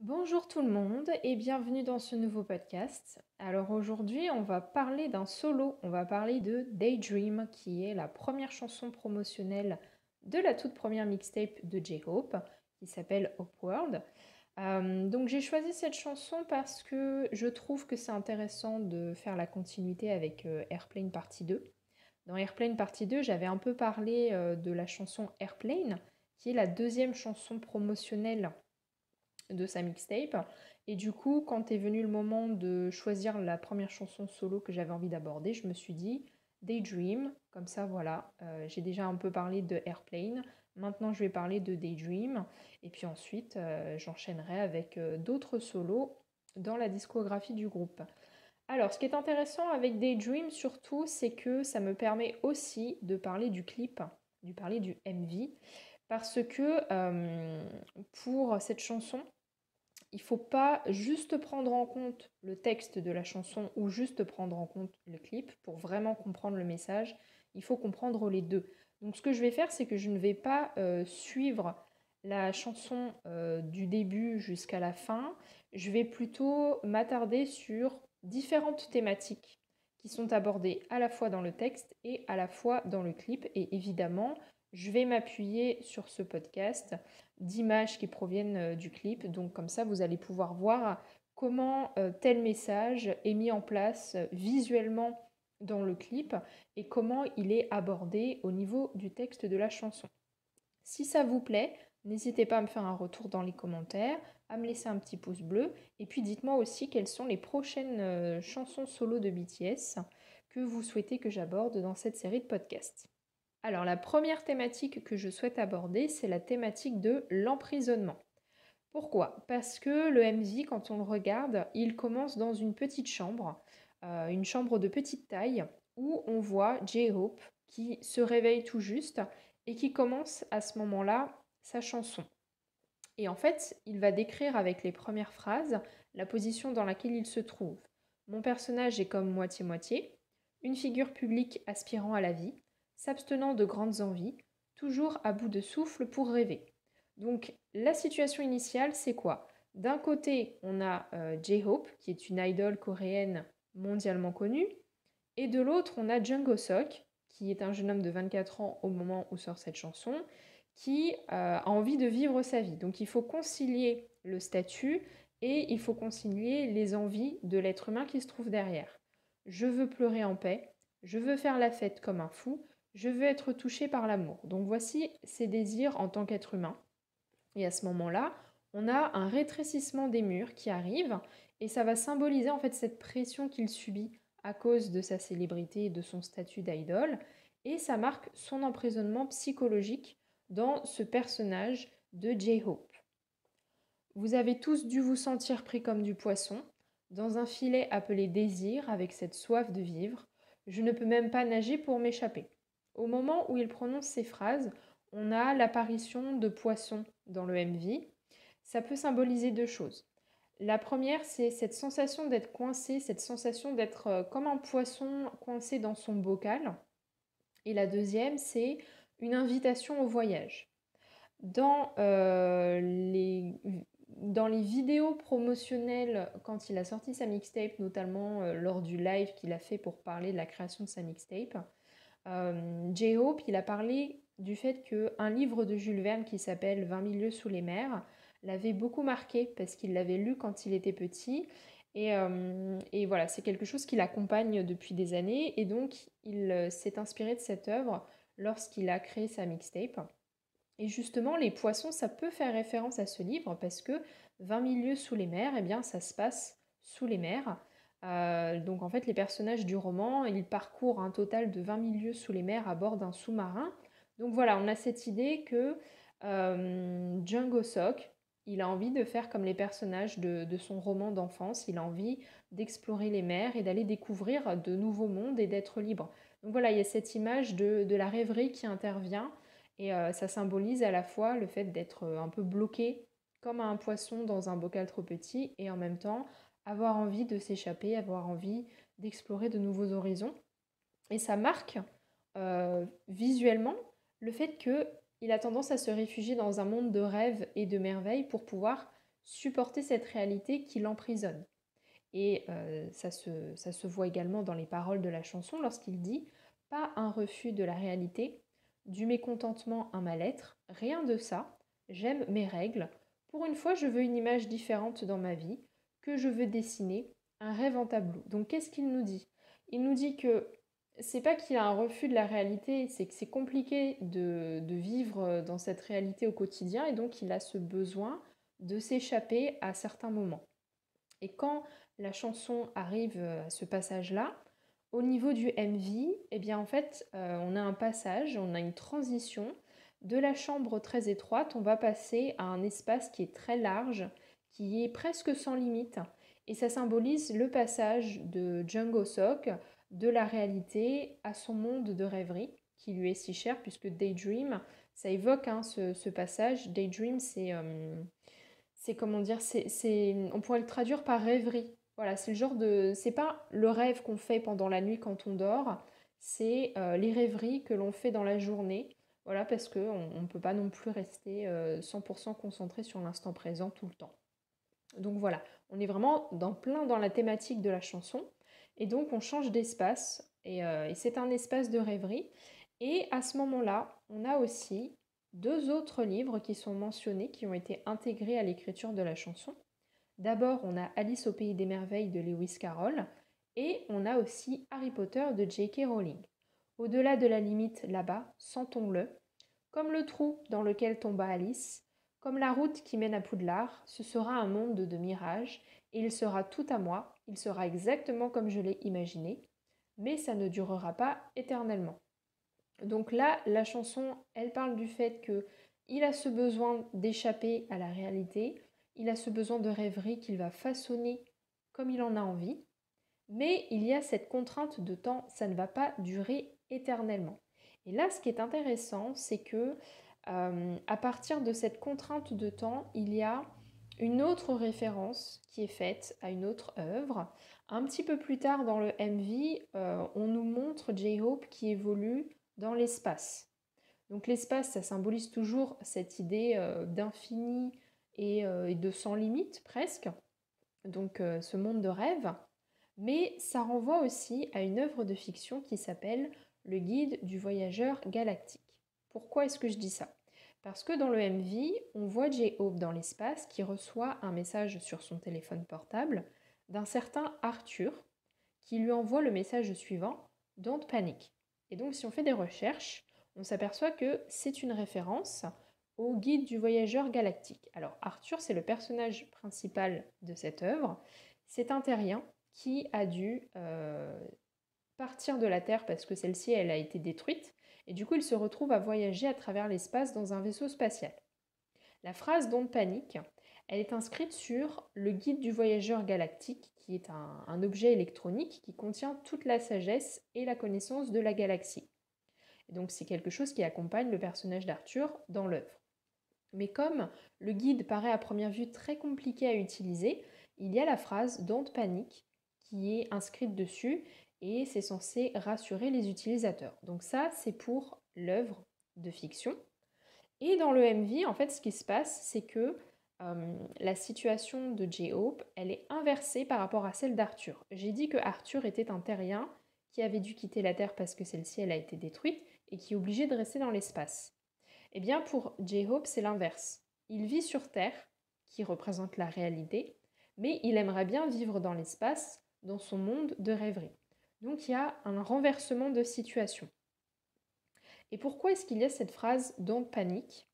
Bonjour tout le monde et bienvenue dans ce nouveau podcast. Alors aujourd'hui, on va parler d'un solo, on va parler de Daydream qui est la première chanson promotionnelle de la toute première mixtape de J-Hope qui s'appelle Upworld. Donc j'ai choisi cette chanson parce que je trouve que c'est intéressant de faire la continuité avec Airplane Partie 2. Dans Airplane Partie 2, j'avais un peu parlé de la chanson Airplane qui est la deuxième chanson promotionnelle de sa mixtape. Et du coup, quand est venu le moment de choisir la première chanson solo que j'avais envie d'aborder, je me suis dit Daydream, comme ça voilà, j'ai déjà un peu parlé de Airplane, maintenant je vais parler de Daydream, et puis ensuite j'enchaînerai avec d'autres solos dans la discographie du groupe. Alors, ce qui est intéressant avec Daydream surtout, c'est que ça me permet aussi de parler du clip, de parler du MV, parce que pour cette chanson, il faut pas juste prendre en compte le texte de la chanson ou juste prendre en compte le clip pour vraiment comprendre le message. Il faut comprendre les deux. Donc ce que je vais faire, c'est que je ne vais pas suivre la chanson du début jusqu'à la fin. Je vais plutôt m'attarder sur différentes thématiques qui sont abordées à la fois dans le texte et à la fois dans le clip. Et évidemment, je vais m'appuyer sur ce podcast d'images qui proviennent du clip. Donc comme ça, vous allez pouvoir voir comment tel message est mis en place visuellement dans le clip et comment il est abordé au niveau du texte de la chanson. Si ça vous plaît, n'hésitez pas à me faire un retour dans les commentaires, à me laisser un petit pouce bleu et puis dites-moi aussi quelles sont les prochaines chansons solo de BTS que vous souhaitez que j'aborde dans cette série de podcasts. Alors la première thématique que je souhaite aborder, c'est la thématique de l'emprisonnement. Pourquoi? Parce que le MV, quand on le regarde, il commence dans une chambre de petite taille, où on voit J-Hope qui se réveille tout juste et qui commence à ce moment-là sa chanson. Et en fait, il va décrire avec les premières phrases la position dans laquelle il se trouve. Mon personnage est comme moitié-moitié, une figure publique aspirant à la vie, s'abstenant de grandes envies, toujours à bout de souffle pour rêver. Donc la situation initiale, c'est quoi? D'un côté, on a J-Hope, qui est une idole coréenne mondialement connue, et de l'autre, on a Jungkook Sok, qui est un jeune homme de 24 ans au moment où sort cette chanson, qui a envie de vivre sa vie. Donc il faut concilier le statut et il faut concilier les envies de l'être humain qui se trouve derrière. Je veux pleurer en paix, je veux faire la fête comme un fou, je veux être touché par l'amour. Donc voici ses désirs en tant qu'être humain. Et à ce moment-là, on a un rétrécissement des murs qui arrive et ça va symboliser en fait cette pression qu'il subit à cause de sa célébrité et de son statut d'idole. Et ça marque son emprisonnement psychologique dans ce personnage de J-Hope. Vous avez tous dû vous sentir pris comme du poisson, dans un filet appelé désir, avec cette soif de vivre. Je ne peux même pas nager pour m'échapper. Au moment où il prononce ces phrases, on a l'apparition de poissons dans le MV. Ça peut symboliser deux choses. La première, c'est cette sensation d'être coincé, cette sensation d'être comme un poisson coincé dans son bocal. Et la deuxième, c'est une invitation au voyage. Dans, dans les vidéos promotionnelles, quand il a sorti sa mixtape, notamment lors du live qu'il a fait pour parler de la création de sa mixtape, J-Hope, il a parlé du fait qu'un livre de Jules Verne qui s'appelle 20 000 lieues sous les mers l'avait beaucoup marqué parce qu'il l'avait lu quand il était petit. Et voilà, c'est quelque chose qui l'accompagne depuis des années. Et donc, il s'est inspiré de cette œuvre lorsqu'il a créé sa mixtape. Et justement, les poissons, ça peut faire référence à ce livre parce que 20 000 lieues sous les mers, eh bien, ça se passe sous les mers. Donc en fait, les personnages du roman, ils parcourent un total de 20 000 lieues sous les mers à bord d'un sous-marin. Donc voilà, on a cette idée que Django Sok, il a envie de faire comme les personnages de son roman d'enfance, il a envie d'explorer les mers et d'aller découvrir de nouveaux mondes et d'être libre. Donc voilà, il y a cette image de la rêverie qui intervient et ça symbolise à la fois le fait d'être un peu bloqué comme un poisson dans un bocal trop petit et en même temps avoir envie de s'échapper, avoir envie d'explorer de nouveaux horizons. Et ça marque visuellement le fait qu'il a tendance à se réfugier dans un monde de rêves et de merveilles pour pouvoir supporter cette réalité qui l'emprisonne. Et ça se voit également dans les paroles de la chanson lorsqu'il dit pas un refus de la réalité, du mécontentement un mal-être, rien de ça, j'aime mes règles. Pour une fois, je veux une image différente dans ma vie, que je veux dessiner, un rêve en tableau. Donc qu'est-ce qu'il nous dit? Il nous dit que c'est pas qu'il a un refus de la réalité, c'est que c'est compliqué de vivre dans cette réalité au quotidien et donc il a ce besoin de s'échapper à certains moments. Et quand la chanson arrive à ce passage-là, au niveau du MV, eh bien en fait, on a un passage, on a une transition de la chambre très étroite, on va passer à un espace qui est très large, qui est presque sans limite, et ça symbolise le passage de Django Sock de la réalité à son monde de rêverie, qui lui est si cher, puisque Daydream, ça évoque hein, ce passage. Daydream, c'est comment dire, on pourrait le traduire par rêverie. Voilà, c'est le genre de, c'est pas le rêve qu'on fait pendant la nuit quand on dort, c'est les rêveries que l'on fait dans la journée. Voilà, parce qu'on ne peut pas non plus rester 100% concentré sur l'instant présent tout le temps. Donc voilà, on est vraiment plein dans la thématique de la chanson. Et donc on change d'espace, et c'est un espace de rêverie. Et à ce moment-là, on a aussi deux autres livres qui sont mentionnés, qui ont été intégrés à l'écriture de la chanson. D'abord, on a Alice au pays des merveilles de Lewis Carroll, et on a aussi Harry Potter de J.K. Rowling. Au-delà de la limite là-bas, sentons-le, comme le trou dans lequel tomba Alice, comme la route qui mène à Poudlard, ce sera un monde de mirages, et il sera tout à moi, il sera exactement comme je l'ai imaginé, mais ça ne durera pas éternellement. Donc là, la chanson, elle parle du fait que il a ce besoin d'échapper à la réalité, il a ce besoin de rêverie qu'il va façonner comme il en a envie, mais il y a cette contrainte de temps, ça ne va pas durer éternellement. Et là, ce qui est intéressant, c'est que à partir de cette contrainte de temps, il y a une autre référence qui est faite à une autre œuvre. Un petit peu plus tard dans le MV, on nous montre J-Hope qui évolue dans l'espace. Donc l'espace, ça symbolise toujours cette idée d'infini et de sans limite presque. Donc ce monde de rêve. Mais ça renvoie aussi à une œuvre de fiction qui s'appelle Le Guide du voyageur galactique. Pourquoi est-ce que je dis ça? Parce que dans le MV, on voit J-Hope dans l'espace qui reçoit un message sur son téléphone portable d'un certain Arthur qui lui envoie le message suivant: Don't panic. Et donc si on fait des recherches, on s'aperçoit que c'est une référence au Guide du voyageur galactique. Alors Arthur, c'est le personnage principal de cette œuvre. C'est un terrien qui a dû partir de la Terre parce que celle-ci, elle a été détruite, et du coup, il se retrouve à voyager à travers l'espace dans un vaisseau spatial. La phrase Don't panique, elle est inscrite sur le guide du voyageur galactique, qui est un objet électronique qui contient toute la sagesse et la connaissance de la galaxie. Et donc c'est quelque chose qui accompagne le personnage d'Arthur dans l'œuvre. Mais comme le guide paraît à première vue très compliqué à utiliser, il y a la phrase Don't panique qui est inscrite dessus et c'est censé rassurer les utilisateurs. Donc ça, c'est pour l'œuvre de fiction. Et dans le MV, en fait, ce qui se passe, c'est que la situation de J-Hope, elle est inversée par rapport à celle d'Arthur. J'ai dit que Arthur était un terrien qui avait dû quitter la Terre parce que celle-ci, elle a été détruite et qui est obligé de rester dans l'espace. Eh bien, pour J-Hope, c'est l'inverse. Il vit sur Terre, qui représente la réalité, mais il aimerait bien vivre dans l'espace, dans son monde de rêverie. Donc il y a un renversement de situation. Et pourquoi est-ce qu'il y a cette phrase Don't panique?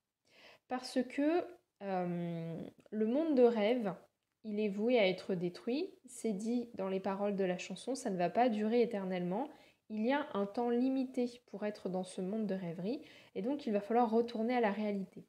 Parce que le monde de rêve, il est voué à être détruit. C'est dit dans les paroles de la chanson, ça ne va pas durer éternellement. Il y a un temps limité pour être dans ce monde de rêverie, et donc il va falloir retourner à la réalité.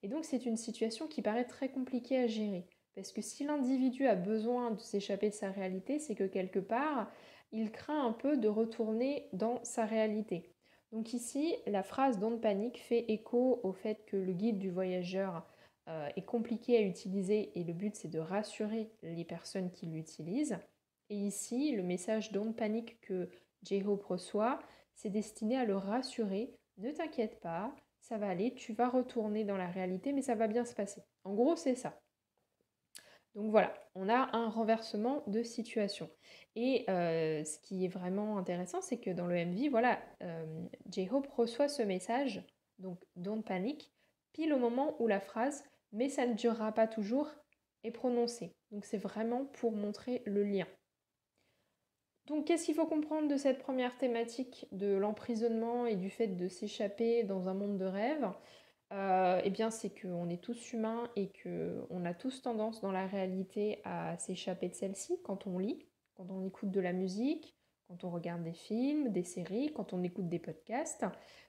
Et donc c'est une situation qui paraît très compliquée à gérer, parce que si l'individu a besoin de s'échapper de sa réalité, c'est que quelque part, il craint un peu de retourner dans sa réalité. Donc ici, la phrase Don't panique fait écho au fait que le guide du voyageur est compliqué à utiliser et le but c'est de rassurer les personnes qui l'utilisent. Et ici, le message Don't panique que J-Hope reçoit, c'est destiné à le rassurer. Ne t'inquiète pas, ça va aller, tu vas retourner dans la réalité, mais ça va bien se passer. En gros, c'est ça. Donc voilà, on a un renversement de situation. Et ce qui est vraiment intéressant, c'est que dans le MV, voilà, J-Hope reçoit ce message, donc Don't Panic, pile au moment où la phrase «Mais ça ne durera pas toujours» est prononcée. Donc c'est vraiment pour montrer le lien. Donc qu'est-ce qu'il faut comprendre de cette première thématique de l'emprisonnement et du fait de s'échapper dans un monde de rêve? Eh bien, c'est qu'on est tous humains et qu'on a tous tendance dans la réalité à s'échapper de celle-ci quand on lit, quand on écoute de la musique, quand on regarde des films, des séries, quand on écoute des podcasts.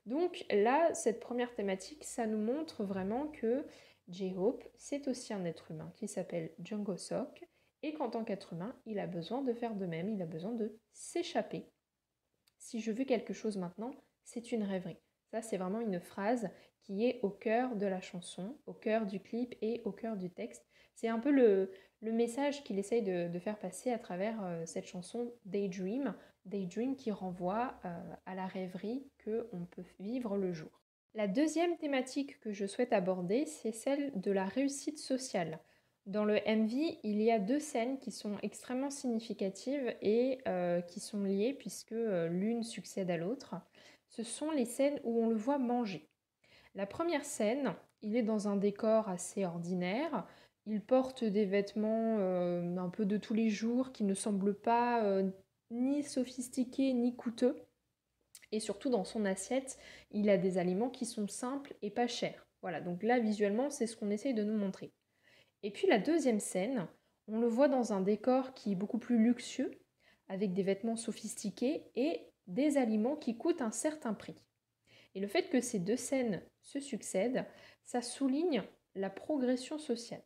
Donc là, cette première thématique, ça nous montre vraiment que J-Hope, c'est aussi un être humain qui s'appelle Jungkook Sok et qu'en tant qu'être humain, il a besoin de faire de même, il a besoin de s'échapper. Si je veux quelque chose maintenant, c'est une rêverie. Ça, c'est vraiment une phrase qui est au cœur de la chanson, au cœur du clip et au cœur du texte. C'est un peu le message qu'il essaye de faire passer à travers cette chanson Daydream. Daydream qui renvoie à la rêverie qu'on peut vivre le jour. La deuxième thématique que je souhaite aborder, c'est celle de la réussite sociale. Dans le MV, il y a deux scènes qui sont extrêmement significatives et qui sont liées puisque l'une succède à l'autre. Ce sont les scènes où on le voit manger. La première scène, il est dans un décor assez ordinaire. Il porte des vêtements un peu de tous les jours qui ne semblent pas ni sophistiqués ni coûteux. Et surtout dans son assiette, il a des aliments qui sont simples et pas chers. Voilà, donc là visuellement, c'est ce qu'on essaye de nous montrer. Et puis la deuxième scène, on le voit dans un décor qui est beaucoup plus luxueux, avec des vêtements sophistiqués et des aliments qui coûtent un certain prix. Et le fait que ces deux scènes se succèdent, ça souligne la progression sociale.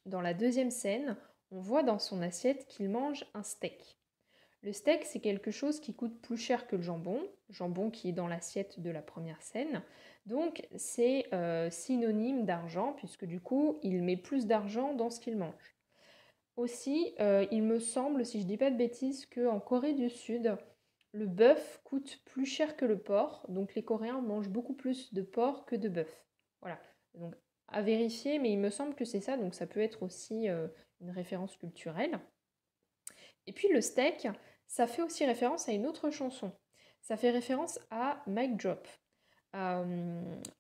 Dans la deuxième scène, on voit dans son assiette qu'il mange un steak. Le steak, c'est quelque chose qui coûte plus cher que le jambon qui est dans l'assiette de la première scène. Donc c'est synonyme d'argent, puisque du coup, il met plus d'argent dans ce qu'il mange. Aussi, il me semble, si je dis pas de bêtises, qu'en Corée du Sud, le bœuf coûte plus cher que le porc. Donc les Coréens mangent beaucoup plus de porc que de bœuf. Voilà. Donc à vérifier, mais il me semble que c'est ça. Donc ça peut être aussi une référence culturelle. Et puis le steak, ça fait aussi référence à une autre chanson. Ça fait référence à Mic Drop.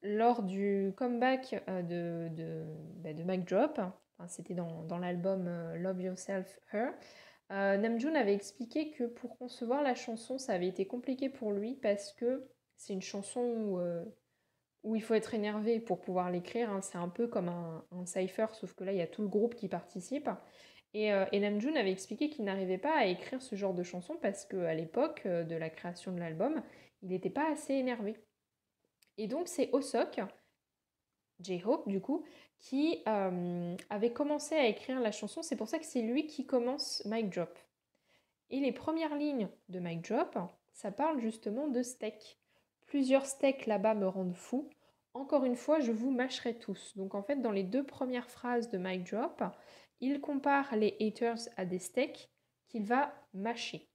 Lors du comeback de Mic Drop, enfin, c'était dans l'album Love Yourself Her, Namjoon avait expliqué que pour concevoir la chanson, ça avait été compliqué pour lui parce que c'est une chanson où il faut être énervé pour pouvoir l'écrire, hein. C'est un peu comme un cypher, sauf que là, il y a tout le groupe qui participe. Et Namjoon avait expliqué qu'il n'arrivait pas à écrire ce genre de chanson parce qu'à l'époque de la création de l'album, il n'était pas assez énervé. Et donc c'est Osok, J-Hope du coup, qui avait commencé à écrire la chanson. C'est pour ça que c'est lui qui commence Mic Drop. Et les premières lignes de Mic Drop, ça parle justement de steak. Plusieurs steaks là-bas me rendent fou. Encore une fois, je vous mâcherai tous. Donc en fait, dans les deux premières phrases de Mic Drop, il compare les haters à des steaks qu'il va mâcher.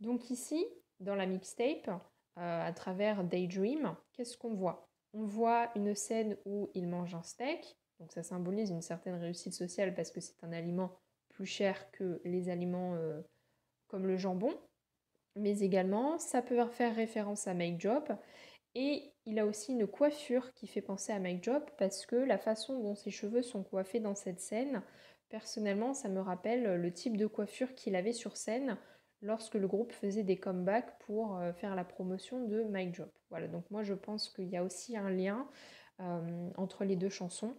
Donc ici, dans la mixtape, à travers Daydream, qu'est-ce qu'on voit? On voit une scène où il mange un steak, donc ça symbolise une certaine réussite sociale parce que c'est un aliment plus cher que les aliments comme le jambon, mais également ça peut faire référence à Make Job et il a aussi une coiffure qui fait penser à Make Job parce que la façon dont ses cheveux sont coiffés dans cette scène, personnellement ça me rappelle le type de coiffure qu'il avait sur scène lorsque le groupe faisait des comebacks pour faire la promotion de Make Job. Voilà, donc moi je pense qu'il y a aussi un lien entre les deux chansons.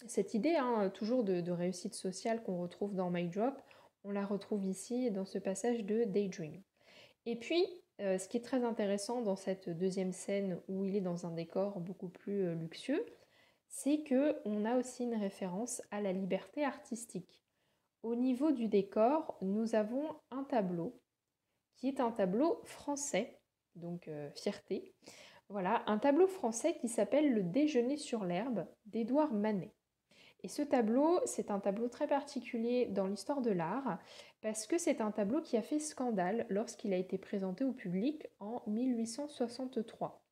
Cette idée, hein, toujours de réussite sociale qu'on retrouve dans My Drop, on la retrouve ici dans ce passage de Daydream. Et puis, ce qui est très intéressant dans cette deuxième scène où il est dans un décor beaucoup plus luxueux, c'est que on a aussi une référence à la liberté artistique. Au niveau du décor, nous avons un tableau qui est un tableau français, donc fierté. Voilà, un tableau français qui s'appelle Le Déjeuner sur l'herbe d'Édouard Manet. Et ce tableau, c'est un tableau très particulier dans l'histoire de l'art parce que c'est un tableau qui a fait scandale lorsqu'il a été présenté au public en 1863.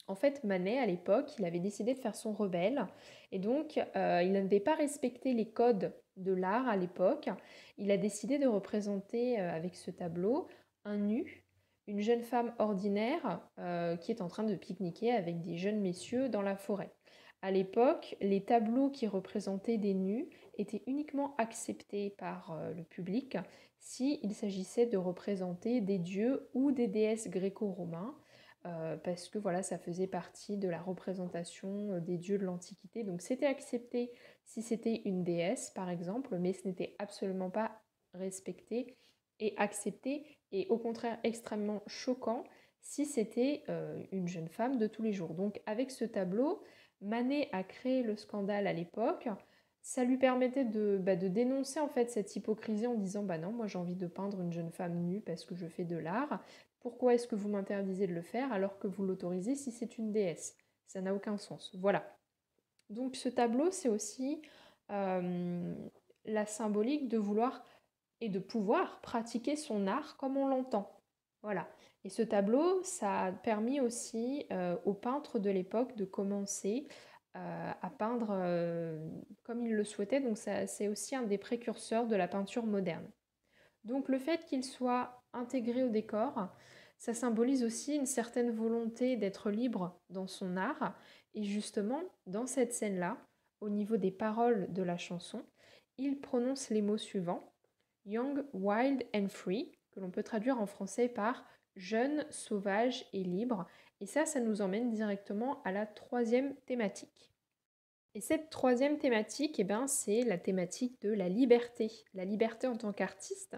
En fait, Manet, à l'époque, il avait décidé de faire son rebelle et donc il n'avait pas respecté les codes de l'art à l'époque, il a décidé de représenter avec ce tableau un nu, une jeune femme ordinaire qui est en train de pique-niquer avec des jeunes messieurs dans la forêt. À l'époque, les tableaux qui représentaient des nus étaient uniquement acceptés par le public s'il s'agissait de représenter des dieux ou des déesses gréco-romains, parce que voilà, ça faisait partie de la représentation des dieux de l'Antiquité. Donc c'était accepté si c'était une déesse, par exemple, mais ce n'était absolument pas respecté et accepté, et au contraire extrêmement choquant si c'était une jeune femme de tous les jours. Donc avec ce tableau, Manet a créé le scandale à l'époque. Ça lui permettait de dénoncer en fait cette hypocrisie en disant bah non, moi j'ai envie de peindre une jeune femme nue parce que je fais de l'art. Pourquoi est-ce que vous m'interdisez de le faire alors que vous l'autorisez si c'est une déesse? Ça n'a aucun sens. Voilà. Donc ce tableau, c'est aussi la symbolique de vouloir et de pouvoir pratiquer son art comme on l'entend. Voilà. Et ce tableau, ça a permis aussi aux peintres de l'époque de commencer à peindre comme ils le souhaitaient. Donc c'est aussi un des précurseurs de la peinture moderne. Donc le fait qu'il soit intégré au décor, ça symbolise aussi une certaine volonté d'être libre dans son art. Et justement, dans cette scène-là, au niveau des paroles de la chanson, il prononce les mots suivants: Young, Wild and Free, que l'on peut traduire en français par jeune, sauvage et libre. Et ça nous emmène directement à la troisième thématique. Et cette troisième thématique, eh ben, c'est la thématique de la liberté en tant qu'artiste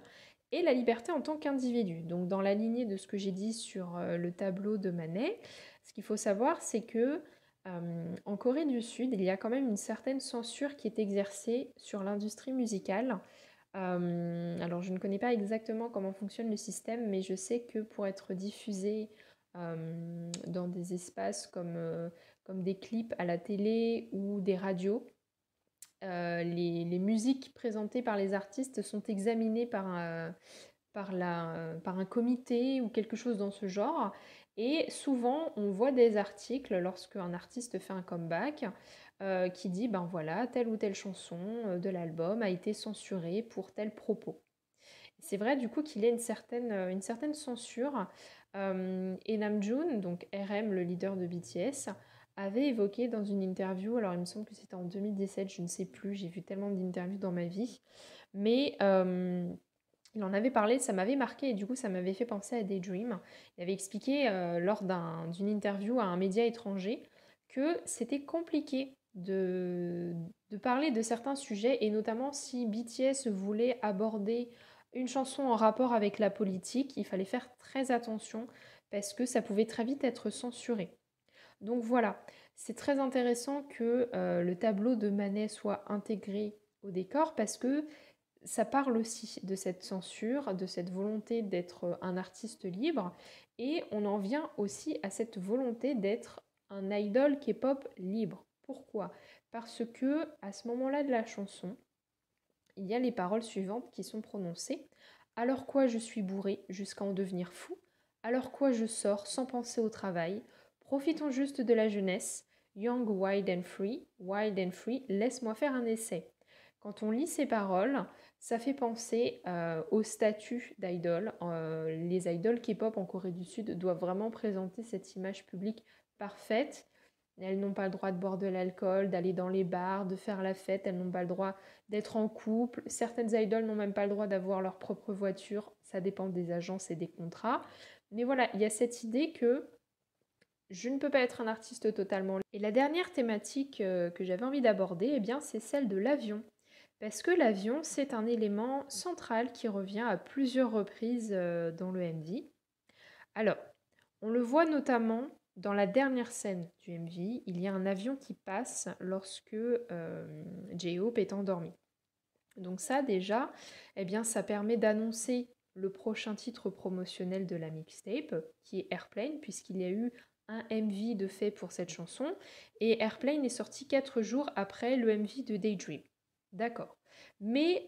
et la liberté en tant qu'individu. Donc dans la lignée de ce que j'ai dit sur le tableau de Manet, ce qu'il faut savoir, c'est que en Corée du Sud, il y a quand même une certaine censure qui est exercée sur l'industrie musicale. Alors je ne connais pas exactement comment fonctionne le système, mais je sais que pour être diffusé dans des espaces comme des clips à la télé ou des radios, les musiques présentées par les artistes sont examinées par un comité ou quelque chose dans ce genre. Et souvent, on voit des articles lorsque un artiste fait un comeback qui dit, ben voilà, telle ou telle chanson de l'album a été censurée pour tel propos. C'est vrai du coup qu'il y a une certaine censure. Et Namjoon, donc RM, le leader de BTS, avait évoqué dans une interview, alors il me semble que c'était en 2017, je ne sais plus, j'ai vu tellement d'interviews dans ma vie, mais il en avait parlé, ça m'avait marqué et du coup ça m'avait fait penser à Daydream. Il avait expliqué lors d'une interview à un média étranger que c'était compliqué de parler de certains sujets et notamment si BTS voulait aborder une chanson en rapport avec la politique, il fallait faire très attention parce que ça pouvait très vite être censuré. Donc voilà, c'est très intéressant que le tableau de Manet soit intégré au décor parce que ça parle aussi de cette censure, de cette volonté d'être un artiste libre, et on en vient aussi à cette volonté d'être un idol K-pop libre. Pourquoi? Parce que à ce moment-là de la chanson, il y a les paroles suivantes qui sont prononcées. Alors quoi je suis bourré jusqu'à en devenir fou? Alors quoi je sors sans penser au travail? Profitons juste de la jeunesse. Young, wild and free, laisse-moi faire un essai. Quand on lit ces paroles, ça fait penser au statut d'idole. Les idoles K-pop en Corée du Sud doivent vraiment présenter cette image publique parfaite. Elles n'ont pas le droit de boire de l'alcool, d'aller dans les bars, de faire la fête. Elles n'ont pas le droit d'être en couple. Certaines idoles n'ont même pas le droit d'avoir leur propre voiture. Ça dépend des agences et des contrats. Mais voilà, il y a cette idée que je ne peux pas être un artiste totalement libre. Et la dernière thématique que j'avais envie d'aborder, eh bien, c'est celle de l'avion. Parce que l'avion, c'est un élément central qui revient à plusieurs reprises dans le MV. Alors, on le voit notamment dans la dernière scène du MV. Il y a un avion qui passe lorsque J-Hope est endormi. Donc ça, déjà, eh bien, ça permet d'annoncer le prochain titre promotionnel de la mixtape, qui est Airplane, puisqu'il y a eu un MV de fait pour cette chanson. Et Airplane est sorti 4 jours après le MV de Daydream. D'accord. Mais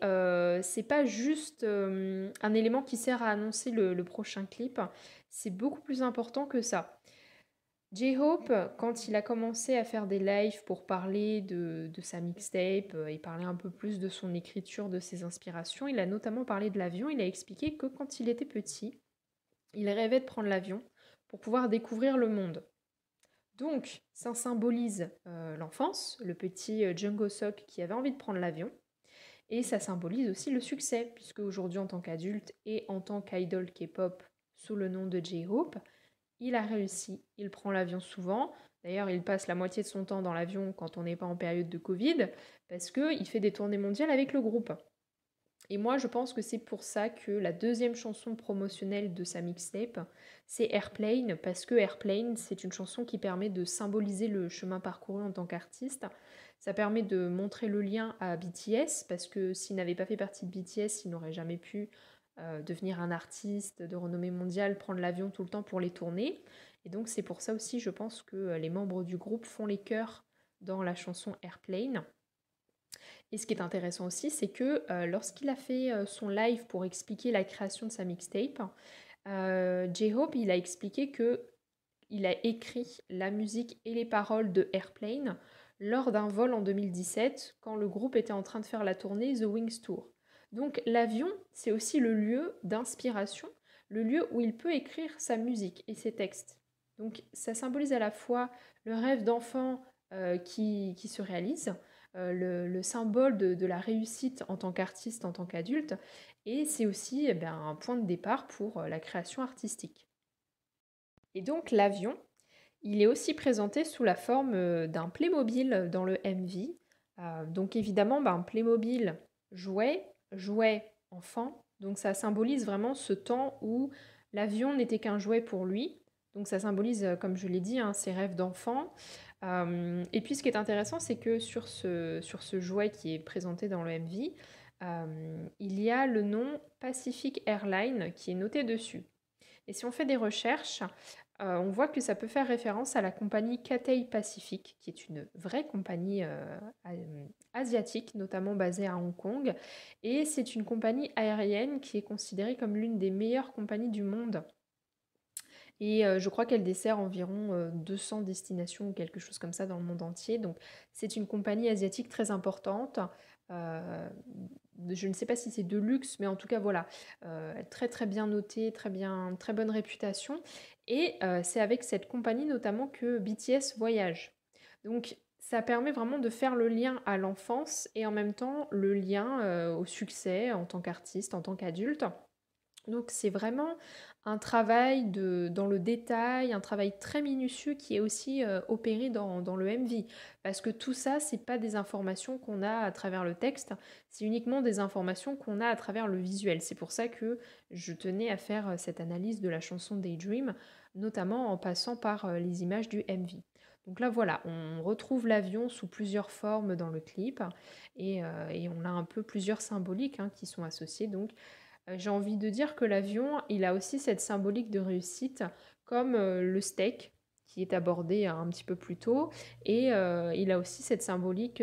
c'est pas juste un élément qui sert à annoncer le prochain clip. C'est beaucoup plus important que ça. J-Hope, quand il a commencé à faire des lives pour parler de sa mixtape et parler un peu plus de son écriture, de ses inspirations, il a notamment parlé de l'avion. Il a expliqué que quand il était petit, il rêvait de prendre l'avion pour pouvoir découvrir le monde. Donc, ça symbolise l'enfance, le petit Jungkook Sok qui avait envie de prendre l'avion. Et ça symbolise aussi le succès, puisque aujourd'hui, en tant qu'adulte et en tant qu'idol K-pop sous le nom de J-Hope, il a réussi, il prend l'avion souvent. D'ailleurs, il passe la moitié de son temps dans l'avion quand on n'est pas en période de Covid, parce qu'il fait des tournées mondiales avec le groupe. Et moi, je pense que c'est pour ça que la deuxième chanson promotionnelle de sa mixtape, c'est Airplane, parce que Airplane, c'est une chanson qui permet de symboliser le chemin parcouru en tant qu'artiste. Ça permet de montrer le lien à BTS, parce que s'il n'avait pas fait partie de BTS, il n'aurait jamais pu devenir un artiste de renommée mondiale, prendre l'avion tout le temps pour les tourner. Et donc c'est pour ça aussi, je pense, que les membres du groupe font les chœurs dans la chanson Airplane. Et ce qui est intéressant aussi, c'est que lorsqu'il a fait son live pour expliquer la création de sa mixtape, J-Hope, il a expliqué que il a écrit la musique et les paroles de Airplane lors d'un vol en 2017, quand le groupe était en train de faire la tournée The Wings Tour. Donc l'avion, c'est aussi le lieu d'inspiration, le lieu où il peut écrire sa musique et ses textes. Donc ça symbolise à la fois le rêve d'enfant qui se réalise, le symbole de la réussite en tant qu'artiste, en tant qu'adulte, et c'est aussi un point de départ pour la création artistique. Et donc l'avion, il est aussi présenté sous la forme d'un Playmobil dans le MV. Donc évidemment, un Playmobil jouet, jouet enfant, donc ça symbolise vraiment ce temps où l'avion n'était qu'un jouet pour lui. Donc ça symbolise, comme je l'ai dit, hein, ses rêves d'enfant. Et puis ce qui est intéressant, c'est que sur ce jouet qui est présenté dans le MV, il y a le nom Pacific Airlines qui est noté dessus. Et si on fait des recherches, on voit que ça peut faire référence à la compagnie Cathay Pacific, qui est une vraie compagnie asiatique, notamment basée à Hong Kong. Et c'est une compagnie aérienne qui est considérée comme l'une des meilleures compagnies du monde. Et je crois qu'elle dessert environ 200 destinations ou quelque chose comme ça dans le monde entier. Donc c'est une compagnie asiatique très importante. Euh, je ne sais pas si c'est de luxe, mais en tout cas voilà, très très bien notée, très bonne réputation. Et c'est avec cette compagnie notamment que BTS voyage. Donc ça permet vraiment de faire le lien à l'enfance et en même temps le lien au succès en tant qu'artiste, en tant qu'adulte. Donc c'est vraiment un travail dans le détail, un travail très minutieux qui est aussi opéré dans le MV. Parce que tout ça, c'est pas des informations qu'on a à travers le texte, c'est uniquement des informations qu'on a à travers le visuel. C'est pour ça que je tenais à faire cette analyse de la chanson Daydream, notamment en passant par les images du MV. Donc là voilà, on retrouve l'avion sous plusieurs formes dans le clip et on a un peu plusieurs symboliques qui sont associées. Donc j'ai envie de dire que l'avion, il a aussi cette symbolique de réussite, comme le steak qui est abordé un petit peu plus tôt, et il a aussi cette symbolique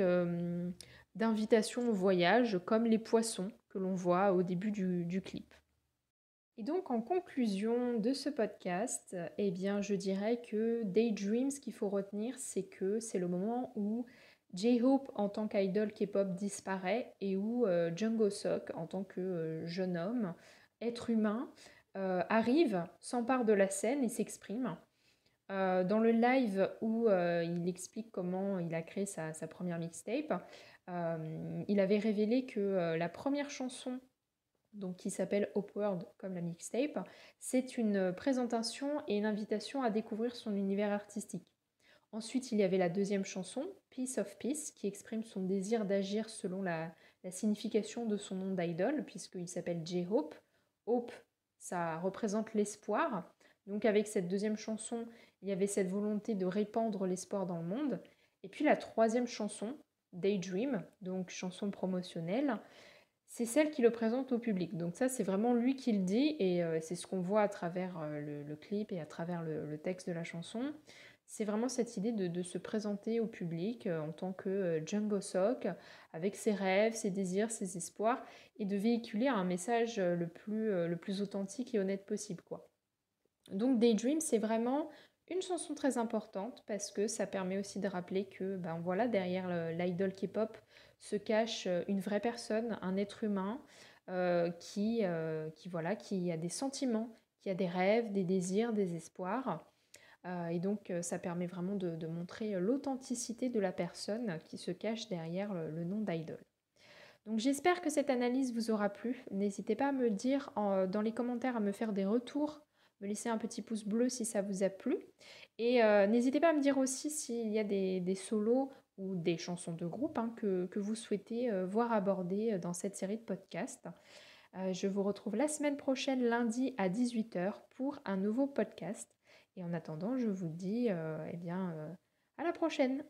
d'invitation au voyage, comme les poissons que l'on voit au début du clip. Et donc en conclusion de ce podcast, eh bien je dirais que Daydream, ce qu'il faut retenir, c'est que c'est le moment où J-Hope en tant qu'idol K-pop disparaît et où Jungkook Sok en tant que jeune homme, être humain, arrive, s'empare de la scène et s'exprime. Dans le live où il explique comment il a créé sa première mixtape, il avait révélé que la première chanson donc qui s'appelle Upward comme la mixtape, c'est une présentation et une invitation à découvrir son univers artistique. Ensuite, il y avait la deuxième chanson, Piece of Peace, qui exprime son désir d'agir selon la signification de son nom d'idol, puisqu'il s'appelle J-Hope. Hope, ça représente l'espoir. Donc avec cette deuxième chanson, il y avait cette volonté de répandre l'espoir dans le monde. Et puis la troisième chanson, Daydream, donc chanson promotionnelle, c'est celle qui le présente au public. Donc ça, c'est vraiment lui qui le dit et c'est ce qu'on voit à travers le clip et à travers le texte de la chanson. C'est vraiment cette idée de se présenter au public en tant que Jungkook Sok, avec ses rêves, ses désirs, ses espoirs, et de véhiculer un message le plus authentique et honnête possible, quoi. Donc Daydream, c'est vraiment Une chanson très importante parce que ça permet aussi de rappeler que, ben voilà, derrière l'idol K-pop se cache une vraie personne, un être humain voilà, qui a des sentiments, qui a des rêves, des désirs, des espoirs. Et donc, ça permet vraiment de montrer l'authenticité de la personne qui se cache derrière le nom d'idol. Donc j'espère que cette analyse vous aura plu. N'hésitez pas à me le dire dans les commentaires, à me faire des retours, me laisser un petit pouce bleu si ça vous a plu. Et n'hésitez pas à me dire aussi s'il y a des solos ou des chansons de groupe hein, que vous souhaitez voir abordées dans cette série de podcasts. Je vous retrouve la semaine prochaine, lundi à 18 h, pour un nouveau podcast. Et en attendant, je vous dis à la prochaine.